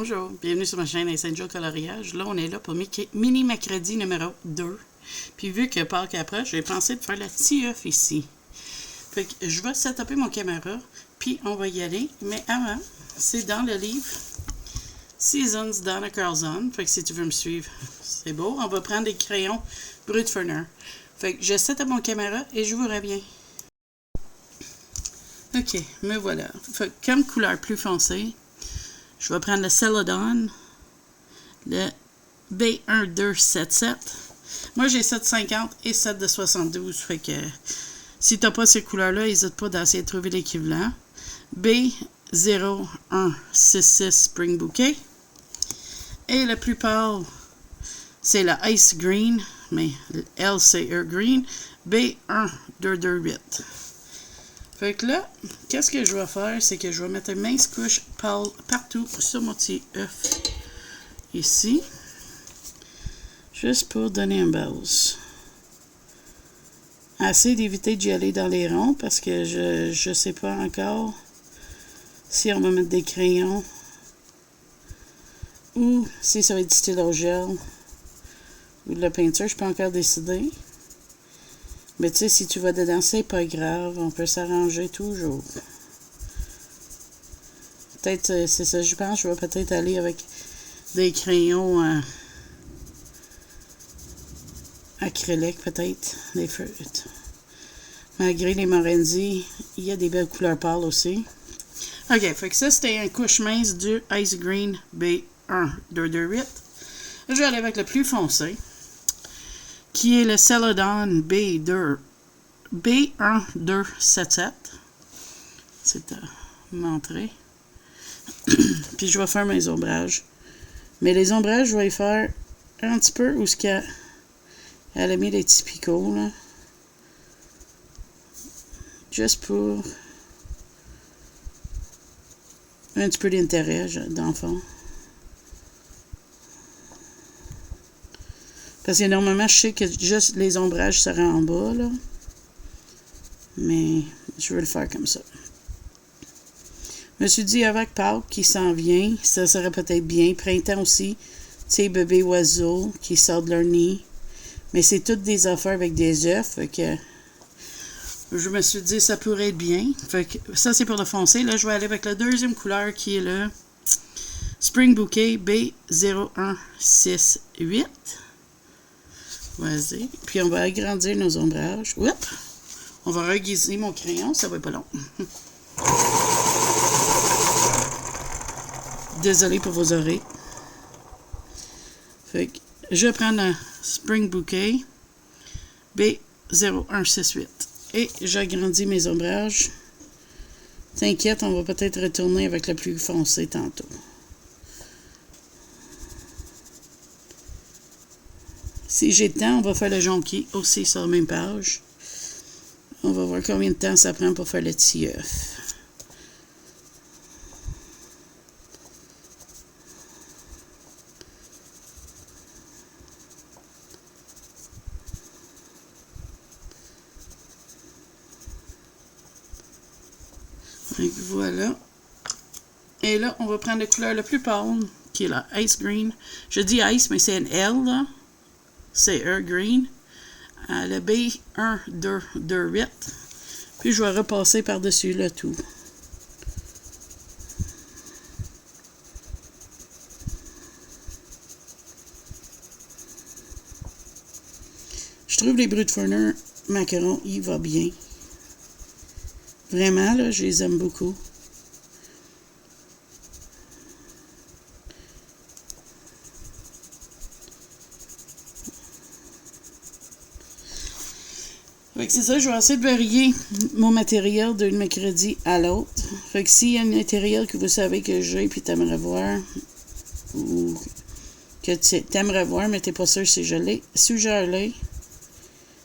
Bonjour, bienvenue sur ma chaîne Essential Coloriage. Là, on est là pour mini mercredi numéro 2. Puis vu que Pâques approche, j'ai pensé de faire la tee-off ici. Fait que je vais setuper mon caméra, puis on va y aller. Mais avant, c'est dans le livre Seasons Donna Carlson. Fait que si tu veux me suivre, c'est beau. On va prendre des crayons Brutferner. Fait que je setup mon caméra et je vous reviens. Ok, me voilà. Fait que comme couleur plus foncée, je vais prendre le Celadon, le B1277. Moi, j'ai 750 et 7 de 72. Fait que si tu n'as pas ces couleurs-là, n'hésite pas d'essayer de trouver l'équivalent. B0166 Spring Bouquet. Et le plus pâle, c'est le Ice Green, mais LCR Green, B1228. Fait que là, qu'est-ce que je vais faire, c'est que je vais mettre une mince couche pâle partout sur mon petit œuf. Ici. Juste pour donner un base. Assez d'éviter d'y aller dans les ronds parce que je sais pas encore si on va mettre des crayons ou si ça va être du stylo gel ou de la peinture. Je peux encore décider. Mais tu sais, si tu vas dedans, c'est pas grave. On peut s'arranger toujours. Peut-être, c'est ça, je pense. Je vais peut-être aller avec des crayons acryliques, peut-être. Des feutres. Malgré les Morenzi, il y a des belles couleurs pâles aussi. Ok, fait que ça, c'était une couche mince du Ice Green B1228. Je vais aller avec le plus foncé, qui est le Celadon B1277. C'est à montrer. Puis je vais faire mes ombrages. Mais les ombrages, je vais y faire un petit peu où ce qu'elle a mis les petits picots, là. Juste pour un petit peu d'intérêt, dans le fond. Parce que normalement, je sais que juste les ombrages seraient en bas, là. Mais je vais le faire comme ça. Je me suis dit, avec Pâques qui s'en vient, ça serait peut-être bien. Printemps aussi, tu sais, bébés oiseaux qui sortent de leur nid. Mais c'est toutes des affaires avec des œufs, fait que je me suis dit, ça pourrait être bien. Fait que ça, c'est pour le foncé. Là, je vais aller avec la deuxième couleur qui est le Spring Bouquet B0168. Vas-y. Puis on va agrandir nos ombrages. Oups! On va reguiser mon crayon, ça va être pas long. Désolé pour vos oreilles. Fait que je vais prendre un Spring Bouquet B0168. Et j'agrandis mes ombrages. T'inquiète, on va peut-être retourner avec le plus foncé tantôt. Si j'ai le temps, on va faire le jonquier aussi sur la même page. On va voir combien de temps ça prend pour faire le petit œuf. Donc voilà. Et là, on va prendre la couleur la plus pâle, qui est la Ice Green. Je dis Ice, mais c'est un L, là. C'est Earth Green. Le B1228. Puis je vais repasser par-dessus le tout. Je trouve les Brutferner macarons, il va bien. Vraiment, là, je les aime beaucoup. Fait que c'est ça, je vais essayer de varier mon matériel d'un mercredi à l'autre. Fait que s'il y a un matériel que vous savez que j'ai puis t'aimerais voir, ou que t'aimerais voir, mais t'es pas sûr si je l'ai, suggère-le.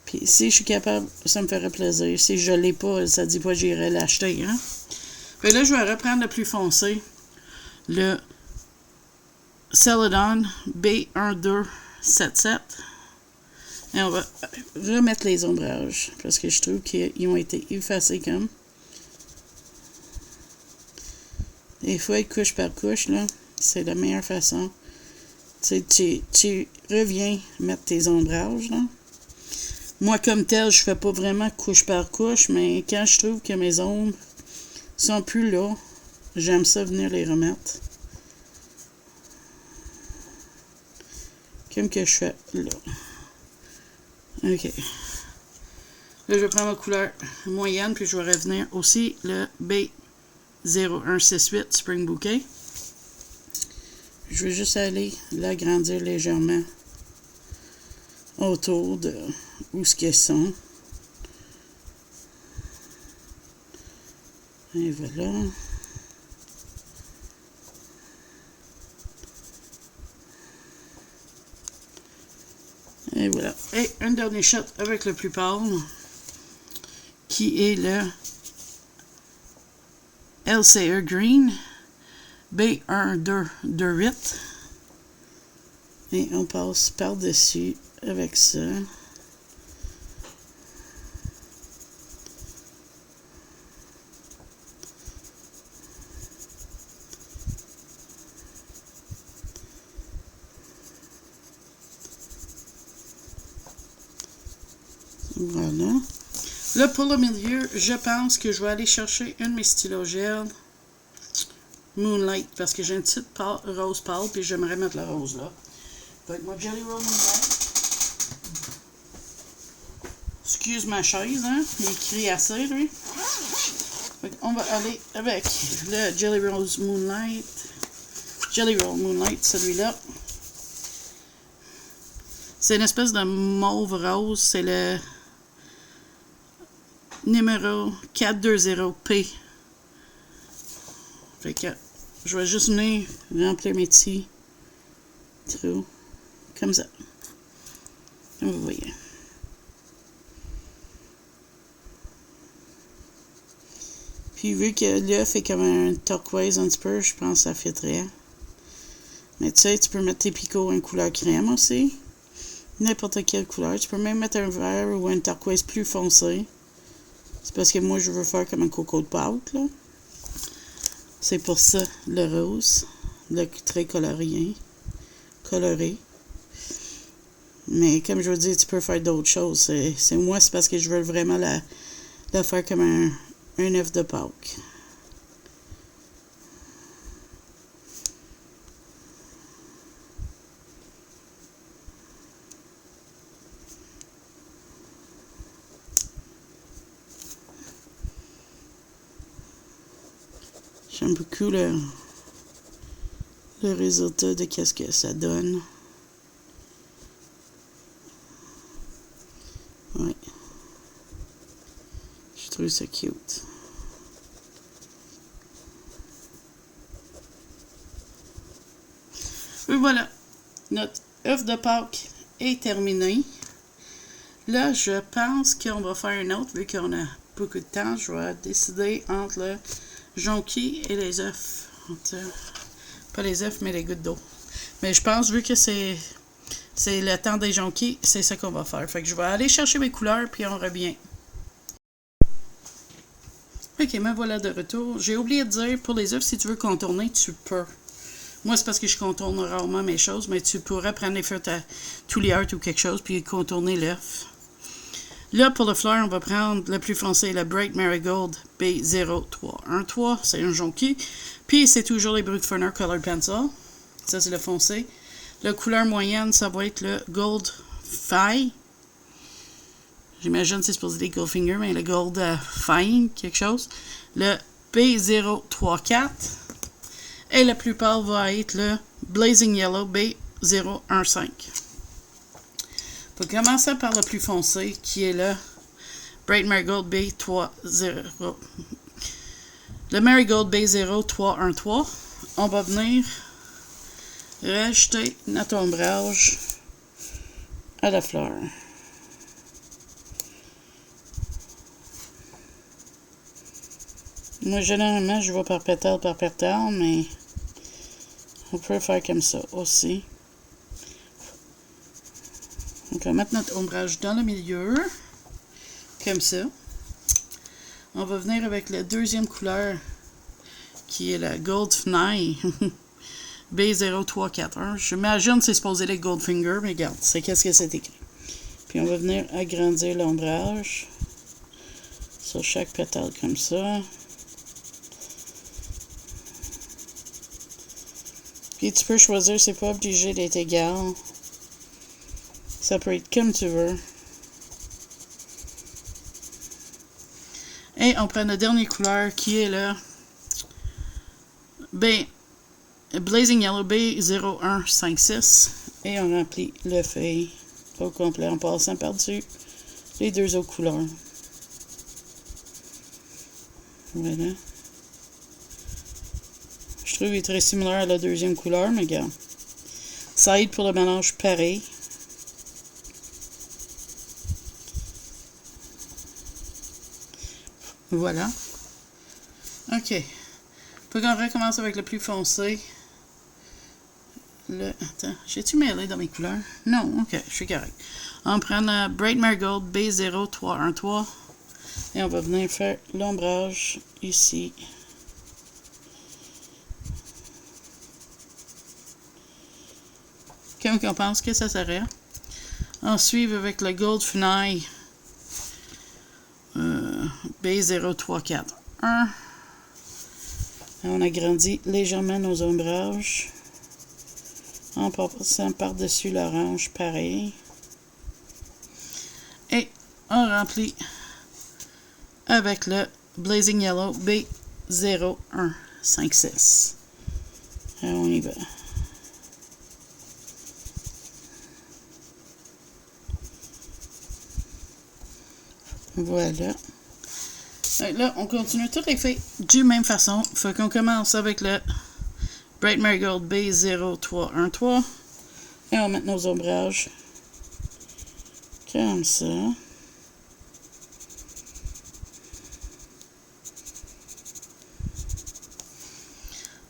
Puis si je suis capable, ça me ferait plaisir. Si je l'ai pas, ça dit pas que j'irai l'acheter, hein. Fait que là, je vais reprendre le plus foncé, le Celadon B1277. Et on va remettre les ombrages, parce que je trouve qu'ils ont été effacés comme. Des fois, couche par couche, là, c'est la meilleure façon. Tu reviens mettre tes ombrages, là. Moi, comme tel, je fais pas vraiment couche par couche, mais quand je trouve que mes ombres sont plus là, j'aime ça venir les remettre. Comme que je fais là. OK. Là, je vais prendre ma couleur moyenne, puis je vais revenir aussi le B0168 Spring Bouquet. Je vais juste aller l'agrandir légèrement autour de où ce qu'elles sont. Et voilà. Et voilà. Et un dernier shot avec le plus pâle, qui est le LCE Green B1228. Et on passe par-dessus avec ça. Voilà. Là, pour le milieu, je pense que je vais aller chercher une de mes stylos gel Moonlight, parce que j'ai une petite rose pâle, puis j'aimerais mettre la rose là. Fait moi, Jelly Roll Moonlight. Excuse ma chaise, hein? Il crie assez, lui. Fait on va aller avec le Jelly Rose Moonlight. Jelly Roll Moonlight, celui-là. C'est une espèce de mauve rose. C'est le numéro 420P. Fait que je vais juste venir remplir mes petits trous. Comme ça. Comme vous voyez. Puis vu que l'œuf est comme un turquoise un petit peu, je pense que ça fitterait. Mais tu sais, tu peux mettre tes picots en couleur crème aussi. N'importe quelle couleur. Tu peux même mettre un vert ou un turquoise plus foncé. C'est parce que moi, je veux faire comme un coco de pâte, là. C'est pour ça, le rose. Le très coloré. Mais comme je vous dis, tu peux faire d'autres choses. Moi, c'est parce que je veux vraiment la faire comme un œuf de Pâques. J'aime beaucoup le résultat de qu'est-ce que ça donne. Ouais. Je trouve ça cute. Et voilà. Notre œuf de Pâques est terminé. Là, je pense qu'on va faire un autre, vu qu'on a beaucoup de temps. Je vais décider entre le jonquille et les œufs. Pas les œufs, mais les gouttes d'eau. Mais je pense, vu que c'est le temps des jonquilles, c'est ça qu'on va faire. Fait que je vais aller chercher mes couleurs, puis on revient. Ok, me voilà de retour. J'ai oublié de dire, pour les œufs, si tu veux contourner, tu peux. Moi, c'est parce que je contourne rarement mes choses, mais tu pourrais prendre les feutres à Touliart ou quelque chose, puis contourner l'œuf. Là, pour le fleur, on va prendre le plus foncé, le Bright Marigold B0313. C'est un jonquille. Puis, c'est toujours les Brutforner Colored Pencil. Ça, c'est le foncé. La couleur moyenne, ça va être le Gold Fine. J'imagine que c'est supposé être Goldfinger, mais le Gold Fine, quelque chose. Le B034. Et le plus pâle va être le Blazing Yellow B015. On va commencer par le plus foncé, qui est le Bright Marigold B30. Le Marigold B0313. On va venir rajouter notre ombrage à la fleur. Moi, généralement, je vais par pétale, mais on peut faire comme ça aussi. Donc, on va mettre notre ombrage dans le milieu, comme ça. On va venir avec la deuxième couleur, qui est la Gold Fny B0341. J'imagine que c'est supposé être Goldfinger, mais regarde, c'est qu'est-ce que c'est écrit. Puis on va venir agrandir l'ombrage sur chaque pétale comme ça. Puis tu peux choisir, c'est pas obligé d'être égal. Ça peut être comme tu veux. Et on prend la dernière couleur qui est le Blazing Yellow B0156. Et on remplit le feuille au complet en passant par-dessus les deux autres couleurs. Voilà. Je trouve qu'il est très similaire à la deuxième couleur, mais regarde. Ça aide pour le mélange pareil. Voilà. OK. Faut qu'on recommence avec le plus foncé. Attends, j'ai-tu mêlé dans mes couleurs? Non, OK, je suis correct. On prend la Bright Marigold B0313 et on va venir faire l'ombrage ici. Comme on pense que ça serait. Ensuite, avec le Gold Funai B0341. On agrandit légèrement nos ombrages en passant par-dessus l'orange, pareil. Et on remplit avec le Blazing Yellow B0156. Alors on y va. Voilà. Là, on continue toutes les feuilles de même façon. Fait qu'on commence avec le Bright Marigold B0313. Et on va mettre nos ombrages comme ça.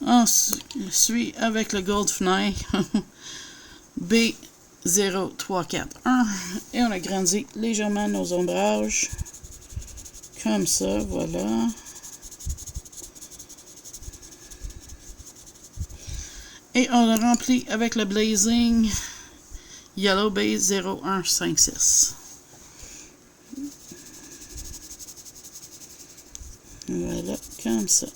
Ensuite, avec le Gold Funai B0341. Et on agrandit légèrement nos ombrages. Comme ça, voilà. Et on le remplit avec le Blazing Yellow B0156. Voilà, comme ça.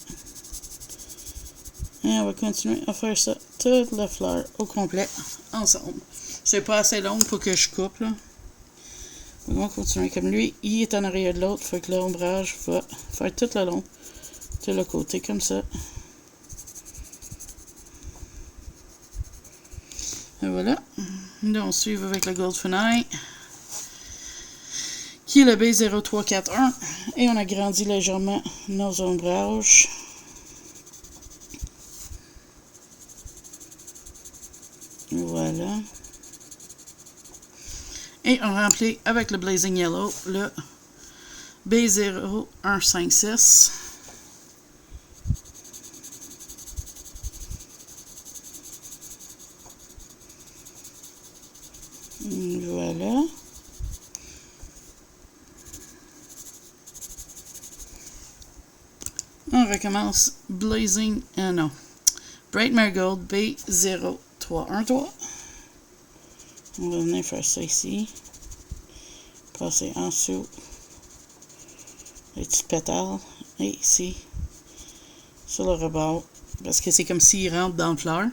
Et on va continuer à faire ça, toute la fleur au complet, ensemble. C'est pas assez long pour que je coupe, là. On va continuer comme lui. Il est en arrière de l'autre. Fait que l'ombrage va faire tout le long de le côté comme ça. Et voilà. Là, on suit avec le Gold Funai, qui est le B0341. Et on agrandit légèrement nos ombrages. Voilà. Et on remplit avec le Blazing Yellow le B0156. Voilà. On recommence Blazing, non, Bright Marigold B0313. On va venir faire ça ici. Passer en dessous les petits pétales. Et ici, sur le rebord. Parce que c'est comme s'il rentre dans le fleur.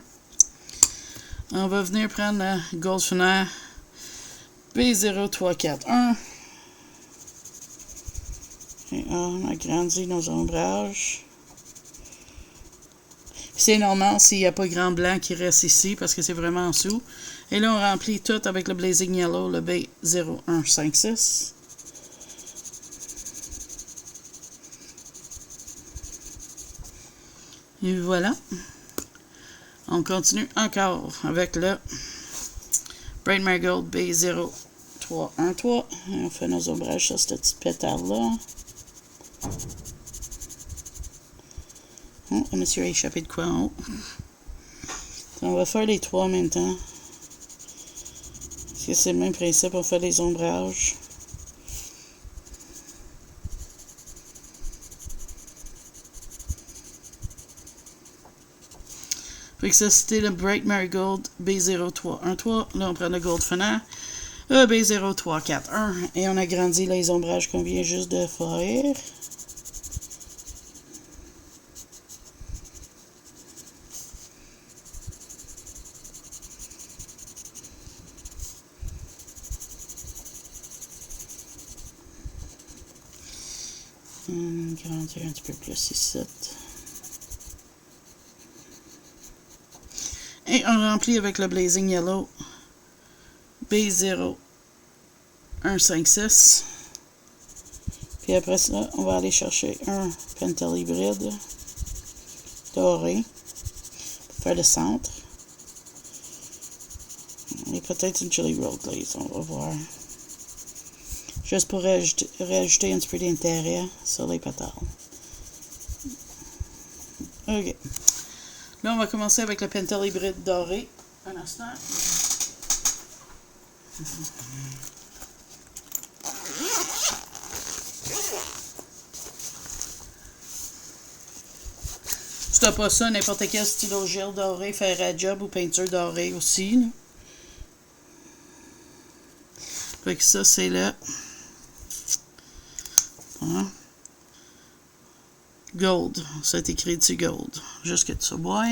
On va venir prendre la Gold Funai B0341. Et on agrandit nos ombrages. C'est normal s'il n'y a pas grand blanc qui reste ici parce que c'est vraiment en dessous. Et là, on remplit tout avec le Blazing Yellow, le B0156. Et voilà. On continue encore avec le Bright Marigold B0313. Et on fait nos ombrages sur ce petit pétale-là. Oh, le monsieur a échappé de quoi en haut. On va faire les trois en même temps. Parce que c'est le même principe, on fait les ombrages. Fait que ça, c'était le Bright Marigold B031. Là, on prend le Gold Fennel. B0341. Et on agrandit les ombrages qu'on vient juste de faire. Grandir un petit peu plus ici. Et on remplit avec le Blazing Yellow B0156. Puis après ça, on va aller chercher un Pentel hybride doré pour faire le centre. Et peut-être une Jelly Roll Glaze, on va voir. Juste pour rajouter un petit peu d'intérêt sur les pétales. OK. Là, on va commencer avec le Pentel hybride doré. Un instant. Si t'as pas ça, n'importe quel stylo gel doré faire la job ou peinture dorée aussi. Là. Fait que ça, c'est le Gold. Ça a été écrit dessus Gold. Juste que tu vois.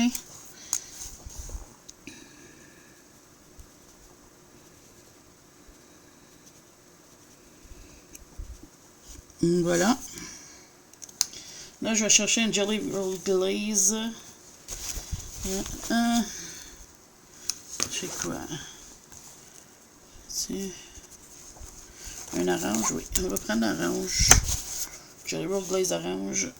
Voilà. Là, je vais chercher un Jelly Roll Glaze. Je sais quoi. C'est un orange, oui. On va prendre l'orange. Jelly Roll Glaze orange.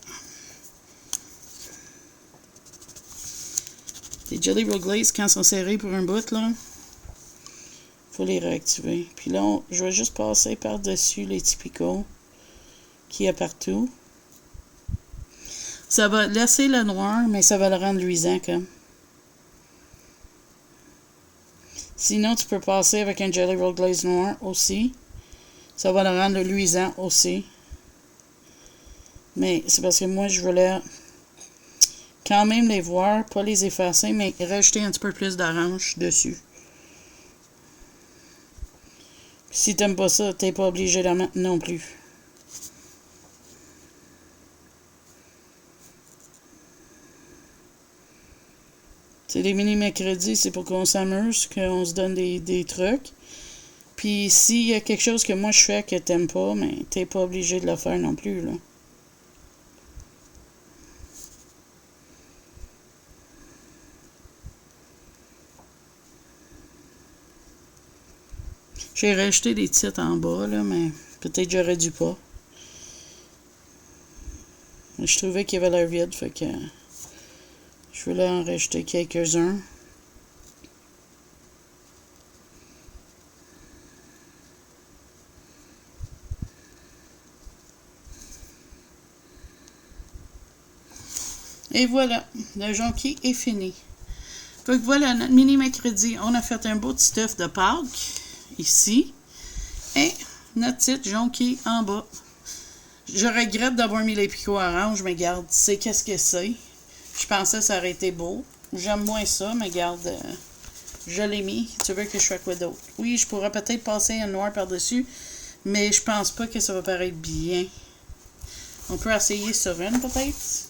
Les Jelly Roll Glaze, quand ils sont serrés pour un bout, là, faut les réactiver. Puis là, je vais juste passer par-dessus les typicaux qu'il y a partout. Ça va laisser le noir, mais ça va le rendre luisant, comme. Sinon, tu peux passer avec un Jelly Roll Glaze noir aussi. Ça va le rendre luisant aussi. Mais c'est parce que moi, je voulais quand même les voir, pas les effacer, mais rajouter un petit peu plus d'orange dessus. Si t'aimes pas ça, t'es pas obligé d'en mettre non plus. C'est les mini-mercredis, c'est pour qu'on s'amuse, qu'on se donne des trucs. Puis s'il y a quelque chose que moi je fais que t'aimes pas, mais t'es pas obligé de le faire non plus, là. J'ai rajouté des titres en bas, là, mais peut-être j'aurais dû pas. Je trouvais qu'il y avait l'air vide, fait que je voulais en rajouter quelques-uns. Et voilà, le jonquille est fini. Fait que voilà, notre mini mercredi, on a fait un beau petit stuff de Pâques, ici. Et notre petite jonquille en bas. Je regrette d'avoir mis les picots orange, mais regarde, c'est qu'est-ce que c'est. Je pensais que ça aurait été beau. J'aime moins ça, mais regarde, je l'ai mis. Tu veux que je fasse quoi d'autre? Oui, je pourrais peut-être passer un noir par-dessus, mais je pense pas que ça va paraître bien. On peut essayer sur une, peut-être.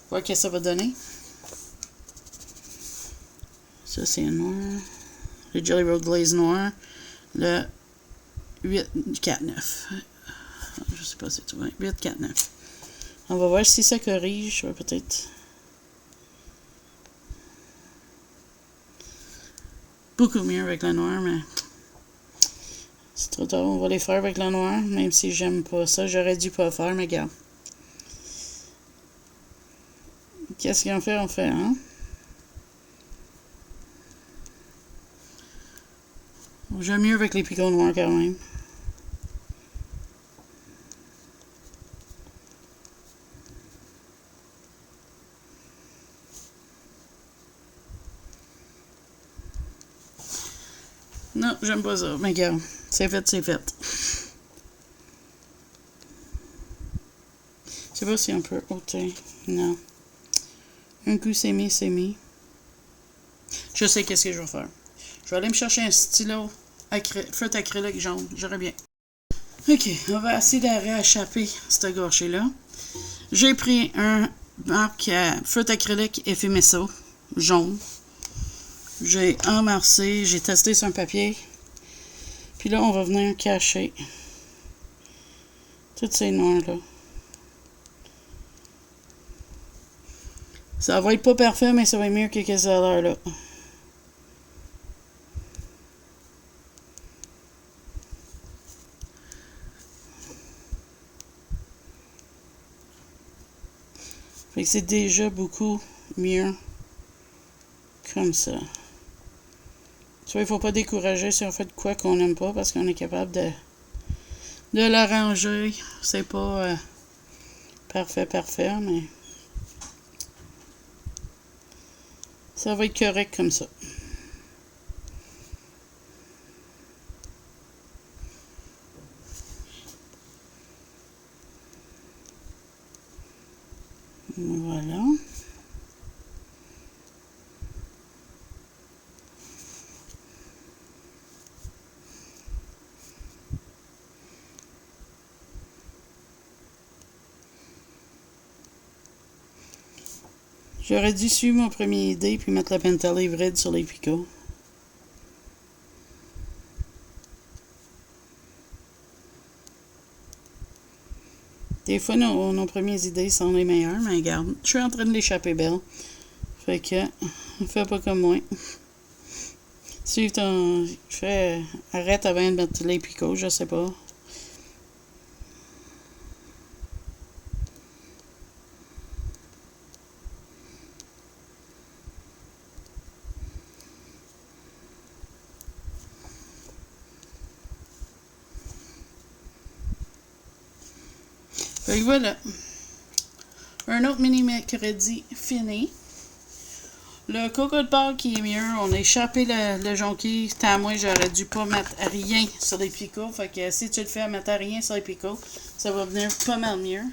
Voir ce que ça va donner. Ça, c'est un noir. Le Jelly Roll Glaze noir. Le 849. Je sais pas si tu vois. 849. On va voir si ça corrige. Je vais peut-être. Beaucoup mieux avec le noir, mais. C'est trop tard. On va les faire avec le noir. Même si j'aime pas ça. J'aurais dû pas faire, mais regarde. Qu'est-ce qu'on fait? On fait, hein? J'aime mieux avec les picots noirs quand même. Non, j'aime pas ça. Mais regarde, c'est fait, c'est fait. Je sais pas si on peut ôter. Non. Un coup, c'est mis, c'est mis. Je sais qu'est-ce que je vais faire. Je vais aller me chercher un stylo feutre acrylique jaune. J'aurais bien. OK, on va essayer de rééchapper cette gâchée-là. J'ai pris un marque feutre acrylique Effimesso jaune. J'ai emmarcé, j'ai testé sur un papier. Puis là, on va venir cacher toutes ces noirs-là. Ça va être pas parfait, mais ça va être mieux que ça a l'air là. Fait que c'est déjà beaucoup mieux comme ça. Tu vois, il ne faut pas décourager si on fait de quoi qu'on n'aime pas parce qu'on est capable de l'arranger. C'est pas parfait, mais ça va être correct comme ça. Voilà. J'aurais dû suivre mon premier idée puis mettre la pentelle hybride sur les picots. Des fois, nos premières idées sont les meilleures, mais regarde, je suis en train de l'échapper belle. Fait que, fais pas comme moi. Suive ton... Arrête avant de mettre les picots, je sais pas. Fait que voilà. Un autre mini mercredi fini. Le coco de porc qui est mieux. On a échappé le jonquille. Tant moi, j'aurais dû pas mettre rien sur les picots. Fait que si tu le fais à mettre rien sur les picots, ça va venir pas mal mieux.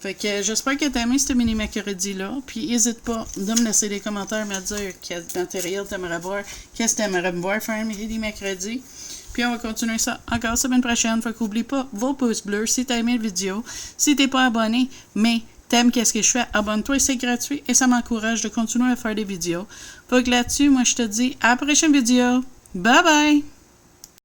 Fait que j'espère que tu as aimé ce mini mercredi-là. Puis n'hésite pas de me laisser des commentaires, me dire quel matériel tu aimerais voir, qu'est-ce que tu aimerais me voir faire un mini mercredi. Puis on va continuer ça encore la semaine prochaine. Fait qu'oublie pas vos pouces bleus si tu as aimé la vidéo. Si t'es pas abonné, mais t'aimes qu'est-ce que je fais, abonne-toi, c'est gratuit et ça m'encourage de continuer à faire des vidéos. Fait que là-dessus, moi je te dis à la prochaine vidéo. Bye bye!